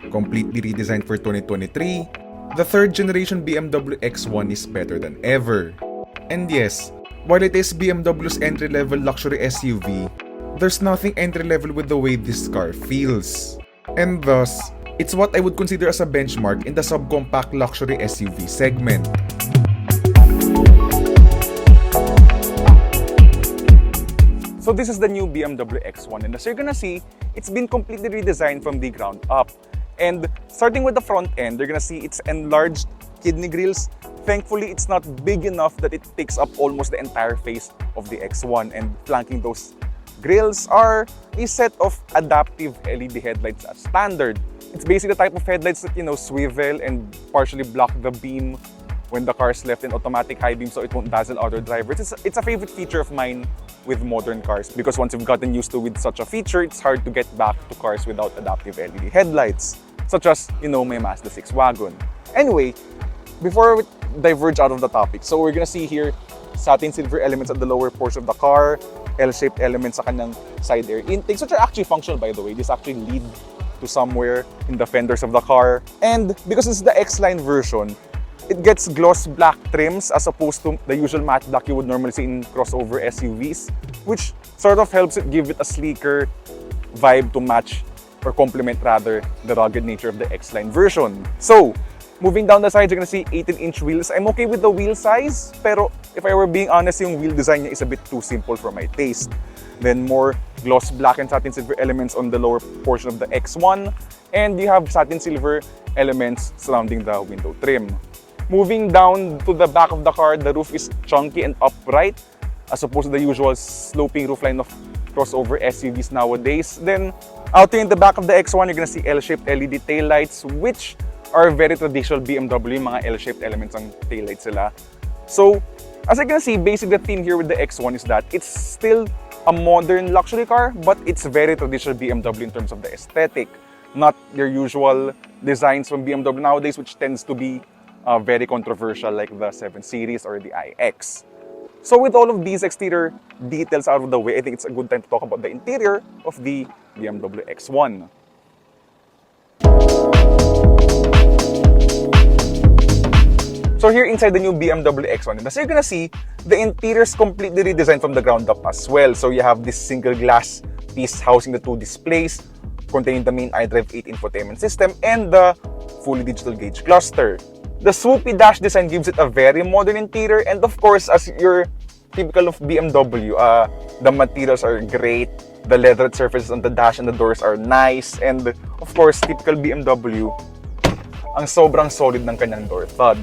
completely redesigned for 2023, the third generation BMW X1 is better than ever. And yes, while it is BMW's entry-level luxury SUV, there's nothing entry-level with the way this car feels. And thus, it's what I would consider as a benchmark in the subcompact luxury SUV segment. So this is the new BMW X1, and as you're gonna see, it's been completely redesigned from the ground up. And starting with the front end, you're gonna see it's enlarged kidney grills. Thankfully, it's not big enough that it takes up almost the entire face of the X1, and flanking those grills are a set of adaptive LED headlights as standard. It's basically the type of headlights that, swivel and partially block the beam when the car is left in automatic high beam so it won't dazzle other drivers. It's a favorite feature of mine with modern cars because once you've gotten used to with such a feature, it's hard to get back to cars without adaptive LED headlights, such as, my Mazda 6 wagon. Anyway, before we diverge out of the topic, so we're gonna see here satin silver elements at the lower portion of the car, L-shaped elements sa kanyang side air intakes, which are actually functional, by the way. This actually lead to somewhere in the fenders of the car. And because it's the xLine version, it gets gloss black trims as opposed to the usual matte black you would normally see in crossover SUVs, which sort of helps it give it a sleeker vibe to match or complement rather the rugged nature of the xLine version. So, moving down the sides, you're gonna see 18-inch wheels. I'm okay with the wheel size, pero if I were being honest, yung wheel design niya is a bit too simple for my taste. Then more gloss black and satin silver elements on the lower portion of the X1, and you have satin silver elements surrounding the window trim. Moving down to the back of the car, the roof is chunky and upright as opposed to the usual sloping roofline of crossover SUVs nowadays. Then, out here in the back of the X1, you're gonna see L-shaped LED taillights, which are very traditional BMW, mga L-shaped elements ang taillights sila. So, as you can see, basically the theme here with the X1 is that it's still a modern luxury car, but it's very traditional BMW in terms of the aesthetic. Not your usual designs from BMW nowadays, which tends to be very controversial like the 7 Series or the iX. So with all of these exterior details out of the way, I think it's a good time to talk about the interior of the BMW X1. So here inside the new BMW X1, as you're gonna see, the interior is completely redesigned from the ground up as well. So you have this single glass piece housing the two displays, containing the main iDrive 8 infotainment system and the fully digital gauge cluster. The swoopy dash design gives it a very modern interior, and of course, as you're typical of BMW, the materials are great, the leathered surfaces on the dash and the doors are nice, and of course, typical BMW, ang sobrang solid ng kanyang door stud.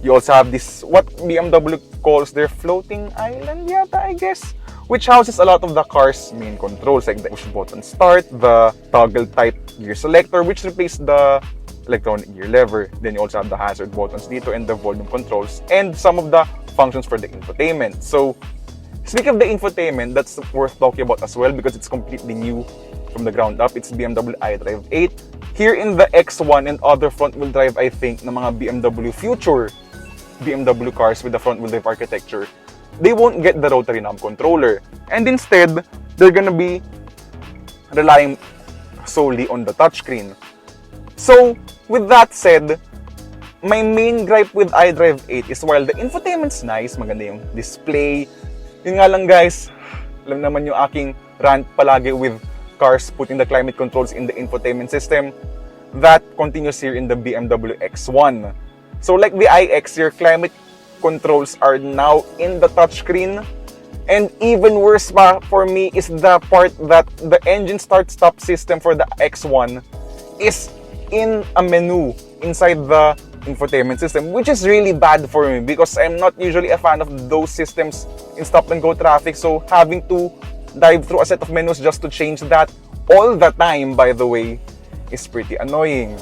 You also have this, what BMW calls their floating island yata, I guess, which houses a lot of the car's main controls, like the push button start, the toggle type gear selector, which replaced the electronic gear lever. Then you also have the hazard buttons dito and the volume controls and some of the functions for the infotainment. So, speaking of the infotainment, that's worth talking about as well because it's completely new from the ground up. It's BMW iDrive 8. Here in the X1 and other front-wheel drive, I think, ng mga BMW future BMW cars with the front-wheel drive architecture, they won't get the rotary knob controller. And instead, they're gonna be relying solely on the touchscreen. So, with that said, my main gripe with iDrive 8 is while the infotainment's nice, maganda yung display, yun nga lang guys, alam naman yung aking rant palagi with cars putting the climate controls in the infotainment system, that continues here in the BMW X1. So like the iX, your climate controls are now in the touchscreen, and even worse pa for me is the part that the engine start-stop system for the X1 is in a menu inside the infotainment system, which is really bad for me because I'm not usually a fan of those systems in stop-and-go traffic. So having to dive through a set of menus just to change that all the time, by the way, is pretty annoying.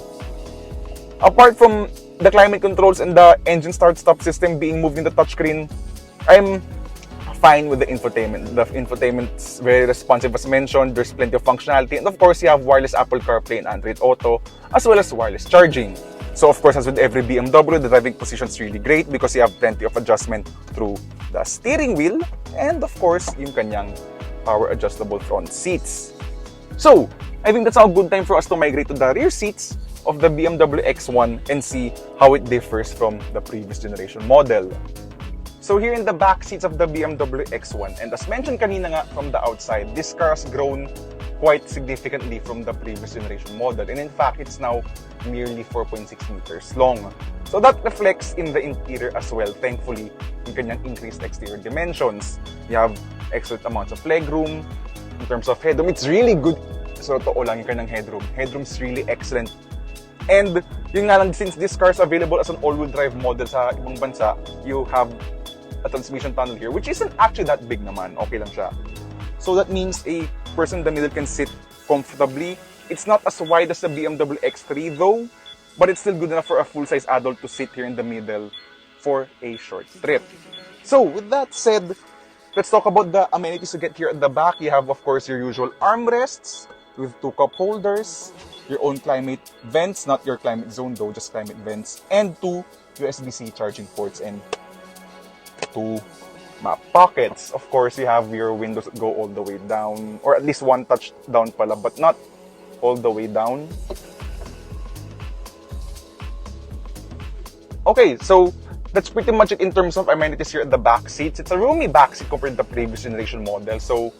Apart from the climate controls and the engine start-stop system being moved in the touchscreen, I'm fine with the infotainment. The infotainment's very responsive as mentioned, there's plenty of functionality, and of course you have wireless Apple CarPlay and Android Auto, as well as wireless charging. So of course, as with every BMW, the driving position is really great because you have plenty of adjustment through the steering wheel, and of course, yung kanyang power adjustable front seats. So, I think that's a good time for us to migrate to the rear seats of the BMW X1 and see how it differs from the previous generation model. So here in the back seats of the BMW X1, and as mentioned kanina nga from the outside, this car has grown quite significantly from the previous generation model. And in fact, it's now nearly 4.6 meters long. So that reflects in the interior as well, thankfully, yung kanyang increased exterior dimensions. You have excellent amounts of legroom. In terms of headroom, it's really good. So totoo lang yung kanyang headroom. Headroom is really excellent. And yun nga lang, since this car is available as an all-wheel drive model sa ibang bansa, you have a transmission tunnel here, which isn't actually that big naman. Okay lang siya. So that means a person in the middle can sit comfortably. It's not as wide as the BMW X3 though, but it's still good enough for a full-size adult to sit here in the middle for a short trip. So with that said, let's talk about the amenities to get here at the back. You have, of course, your usual armrests with 2 cup holders, your own climate vents, not your climate zone though, just climate vents, and 2 USB-C charging ports and 2 map pockets. Of course, you have your windows that go all the way down, or at least one touch down pala, but not all the way down. Okay, so that's pretty much it in terms of amenities here at the back seats. It's a roomy back seat compared to the previous generation model. So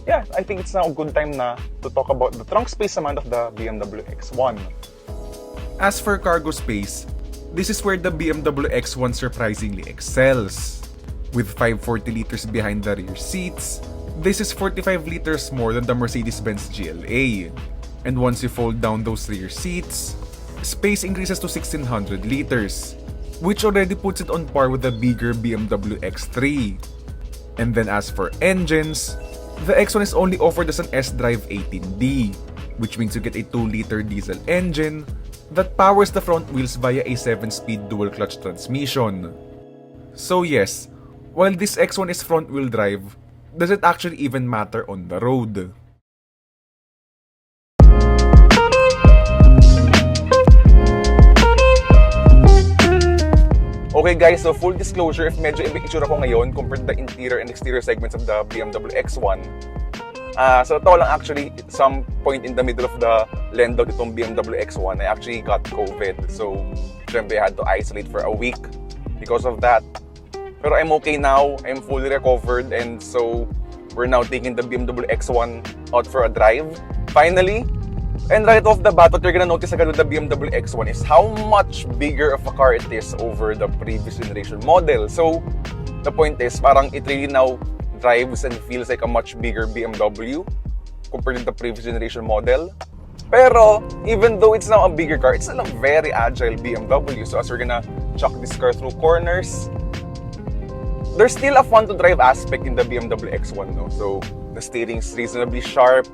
yeah, I think it's now a good time na to talk about the trunk space naman of the BMW X1. As for cargo space, this is where the BMW X1 surprisingly excels. With 540 liters behind the rear seats, this is 45 liters more than the Mercedes-Benz GLA. And once you fold down those rear seats, space increases to 1600 liters, which already puts it on par with the bigger BMW X3. And then as for engines, the X1 is only offered as an S-Drive 18D, which means you get a 2-liter diesel engine that powers the front wheels via a 7-speed dual-clutch transmission. So yes, while this X1 is front-wheel drive, does it actually even matter on the road? Okay guys, so full disclosure, if medyo iba itsura ko ngayon compared to the interior and exterior segments of the BMW X1, so ito lang actually, at some point in the middle of the lend out itong BMW X1, I actually got COVID. So, syempre I had to isolate for a week because of that. Pero I'm okay now, I'm fully recovered, and so we're now taking the BMW X1 out for a drive, finally. And right off the bat, what you're gonna notice agad with the BMW X1 is how much bigger of a car it is over the previous generation model. So, the point is, parang it really now drives and feels like a much bigger BMW compared to the previous generation model. Pero, even though it's now a bigger car, it's still a very agile BMW. So, as we're gonna chuck this car through corners, there's still a fun-to-drive aspect in the BMW X1, no? So, the steering is reasonably sharp.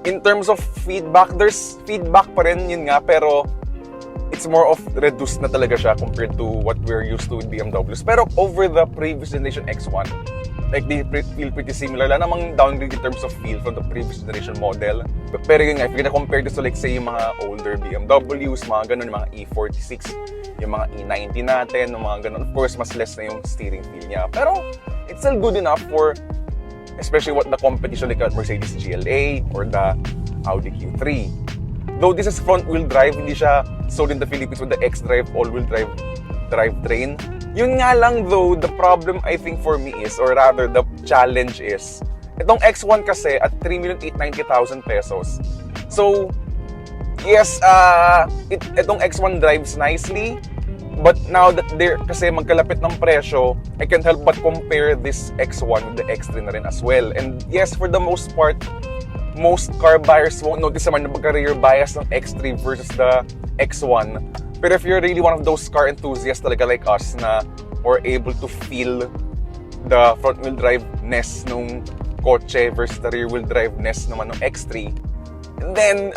In terms of feedback, there's feedback pa rin, yun nga, pero it's more of reduced na talaga siya compared to what we're used to with BMWs. Pero over the previous generation X1, like they feel pretty similar. Wala namang downgrade in terms of feel from the previous generation model. Pero yun nga, if you're gonna compare this to like say yung mga older BMWs, mga ganun, yung mga E46, yung mga E90 natin, yung mga ganun. Of course, mas less na yung steering feel niya. Pero it's still good enough for especially what the competition like Mercedes GLA or the Audi Q3. Though this is front-wheel drive, hindi siya sold in the Philippines with the xDrive all-wheel drive drivetrain. Yun nga lang though, the problem I think for me is, or rather the challenge is, itong X1 kasi at 3,890,000 pesos. So, yes, itong X1 drives nicely, but now that they're kasi magkalapit ng presyo, I can't help but compare this X1 with the X3 na rin as well. And yes, for the most part, most car buyers won't notice naman na magka-rear bias ng X3 versus the X1. But if you're really one of those car enthusiasts talaga like us na or able to feel the front-wheel drive-ness nung kotse versus the rear-wheel drive-ness naman ng X3, then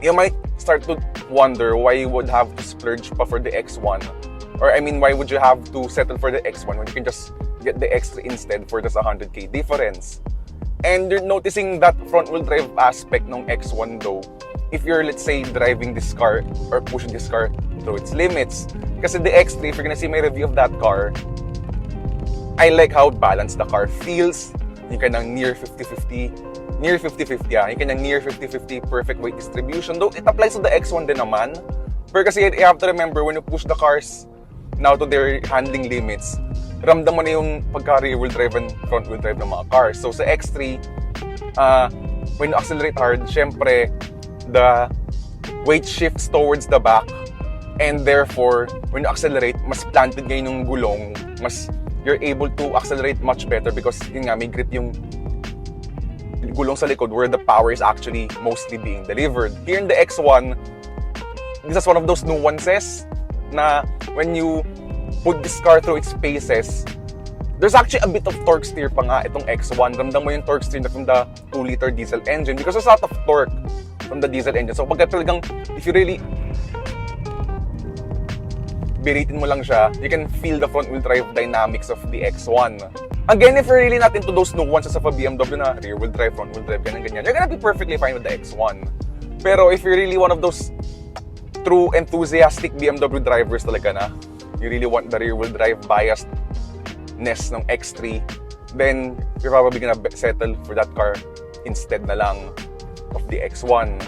you might start to wonder why you would have to splurge pa for the X1. Or I mean, why would you have to settle for the X1 when you can just get the X3 instead for just 100k difference? And you're noticing that front-wheel drive aspect ng X1 though, if you're, let's say, driving this car or pushing this car through its limits. Kasi the X3, if you're gonna see my review of that car, I like how balanced the car feels. Yung kanang near 50-50 near 50-50 yung kanyang near 50-50 perfect weight distribution. Though it applies to the X1 din naman. Pero kasi you have to remember, when you push the cars now to their handling limits, ramdam mo na yung pagka-rear wheel drive and front wheel drive ng mga cars. So sa X3, when you accelerate hard, syempre, the weight shifts towards the back, and therefore, when you accelerate, mas planted ngayon yung gulong, mas you're able to accelerate much better because yun nga, may grip yung gulong sa likod where the power is actually mostly being delivered. Here in the X1, this is one of those nuances na when you put this car through its paces, there's actually a bit of torque steer pa nga itong X1. Ramdam mo yung torque steer na from the 2-liter diesel engine because there's a lot of torque from the diesel engine. So pagka talagang, if you really biritin mo lang siya, you can feel the front wheel drive dynamics of the X1. Again, if you're really not into those nuances of a BMW na rear wheel drive, front wheel drive, ganyan, you're gonna be perfectly fine with the X1. Pero if you're really one of those true enthusiastic BMW drivers talaga na, you really want the rear wheel drive biasedness ng X3, then you're probably gonna settle for that car instead na lang of the X1.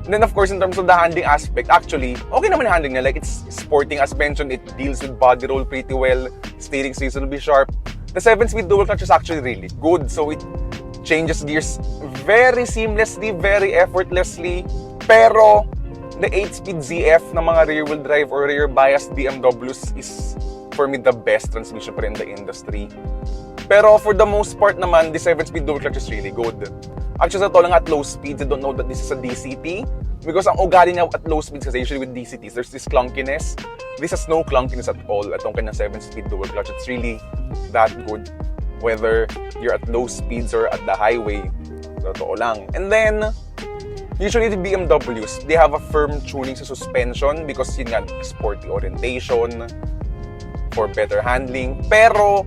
And then of course, in terms of the handling aspect, actually, okay naman yung handling niya. Like, it's sporting as mentioned, it deals with body roll pretty well, steering's reasonably sharp. The 7-speed dual clutch is actually really good, so it changes gears very seamlessly, very effortlessly. Pero, the 8-speed ZF na mga rear-wheel drive or rear-biased BMWs is, for me, the best transmission pa rin in the industry. Pero for the most part naman, the 7-speed dual clutch is really good. Actually, sa to lang at low speeds, I don't know that this is a DCT. Because ang ugali niya at low speeds kasi usually with DCTs, there's this clunkiness. This has no clunkiness at all. Itong kanyang 7-speed dual clutch, it's really that good. Whether you're at low speeds or at the highway. Totoo lang. And then, usually the BMWs, they have a firm tuning sa suspension because yun nga, sporty orientation for better handling. Pero,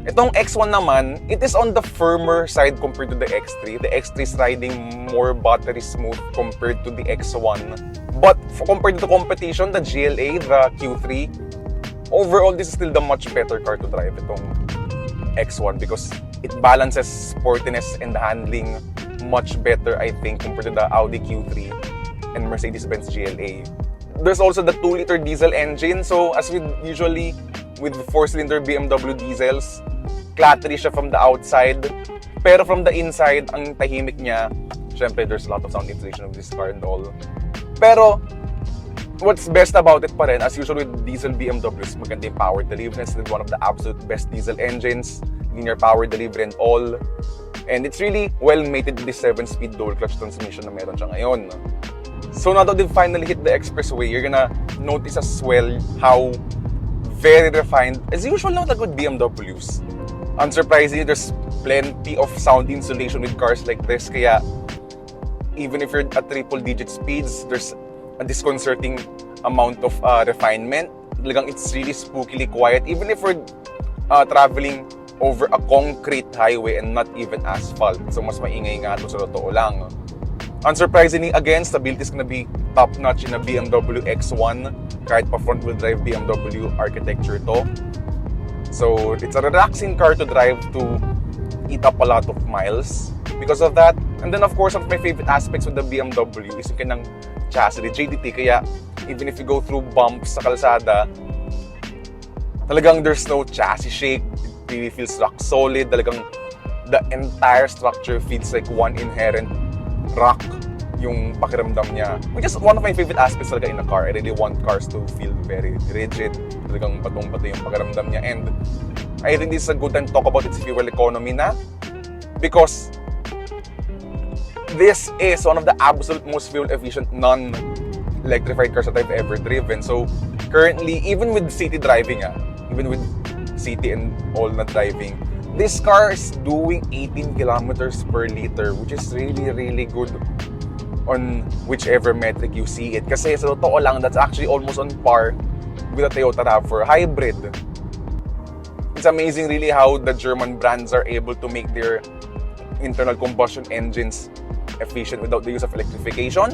itong X1 naman, it is on the firmer side compared to the X3. The X3 is riding more battery smooth compared to the X1. But compared to the competition, the GLA, the Q3, overall, this is still the much better car to drive, itong X1, because it balances sportiness and handling much better, I think, compared to the Audi Q3 and Mercedes-Benz GLA. There's also the 2-liter diesel engine. So as with usually with 4-cylinder BMW diesels, clattery siya from the outside, pero from the inside, ang tahimik niya. Syempre, there's a lot of sound insulation of this car and all. Pero, what's best about it pa rin, as usual with diesel BMWs, maganda yung power delivery. It's one of the absolute best diesel engines, linear power delivery and all. And it's really well-mated with the 7-speed dual clutch transmission na meron siya ngayon. So now that they've finally hit the expressway, you're gonna notice as well how very refined, as usual now with BMWs. Unsurprisingly, there's plenty of sound insulation with cars like this. Kaya, even if you're at triple-digit speeds, there's a disconcerting amount of refinement. Talagang it's really spookily quiet. Even if we're traveling over a concrete highway and not even asphalt. So, mas maingay nga ito sa totoo lang. Unsurprisingly, again, stability is gonna be top-notch in a BMW X1. Kahit pa front-wheel drive BMW architecture to. So, it's a relaxing car to drive to eat up a lot of miles because of that. And then, of course, one of my favorite aspects with the BMW is yung kanyang chassis, the JDT. Kaya, even if you go through bumps sa kalsada, talagang there's no chassis shake. It really feels rock solid. Talagang the entire structure feels like one inherent rock yung pakiramdam niya. Which is one of my favorite aspects talaga in a car. I really want cars to feel very rigid. Talagang batong-bato yung pakiramdam niya. And I think this is a good time to talk about its fuel economy na. Because this is one of the absolute most fuel-efficient non-electrified cars that I've ever driven. So currently, even with city driving, even with city and all na driving, this car is doing 18 kilometers per liter, which is really, really good on whichever metric you see it. Kasi sa totoo lang, that's actually almost on par with a Toyota RAV4 hybrid. It's amazing really how the German brands are able to make their internal combustion engines efficient without the use of electrification.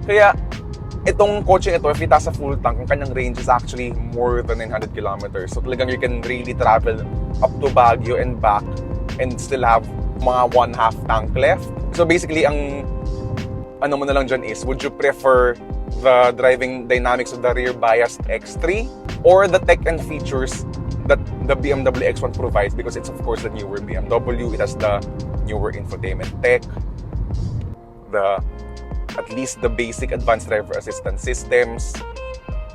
Kaya itong kotse ito, if it has a full tank, ang kanyang range is actually more than 900 kilometers. So talagang you can really travel up to Baguio and back and still have mga 1/2 tank left. So basically, ang ano mo na lang dyan is, would you prefer the driving dynamics of the rear biased X3 or the tech and features that the BMW X1 provides? Because it's of course the newer BMW. It has the newer infotainment tech, at least the basic advanced driver assistance systems.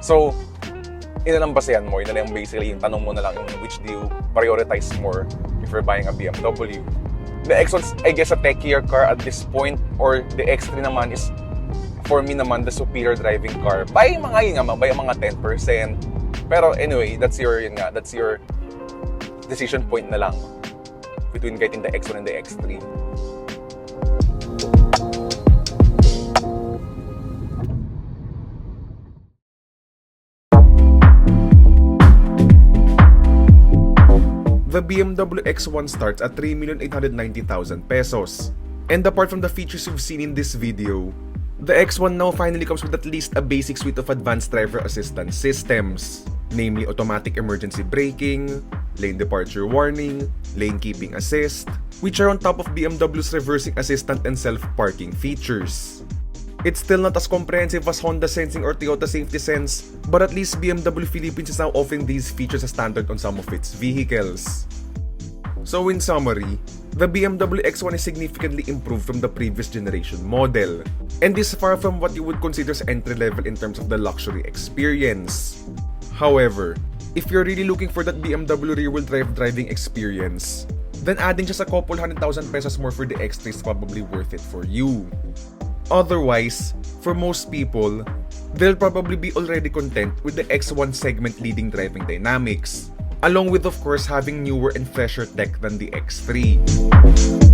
So, yun na lang basehan mo. Yun na lang basically yung tanong mo na lang yung which do you prioritize more if you're buying a BMW. The X1's, I guess, a techier car at this point, or the X3 naman is, for me naman, the superior driving car. By mga 10%. Pero anyway, that's your decision point na lang between getting the X1 and the X3. The BMW X1 starts at 3,890,000 pesos. And apart from the features you've seen in this video, the X1 now finally comes with at least a basic suite of advanced driver assistance systems, namely automatic emergency braking, lane departure warning, lane keeping assist, which are on top of BMW's reversing assistant and self-parking features. It's still not as comprehensive as Honda Sensing or Toyota Safety Sense, but at least BMW Philippines is now offering these features as standard on some of its vehicles. So in summary, the BMW X1 is significantly improved from the previous generation model, and is far from what you would consider as entry-level in terms of the luxury experience. However, if you're really looking for that BMW rear-wheel drive driving experience, then adding just a couple 100,000 pesos more for the X3 is probably worth it for you. Otherwise, for most people, they'll probably be already content with the X1 segment leading driving dynamics, along with of course having newer and fresher tech than the X3.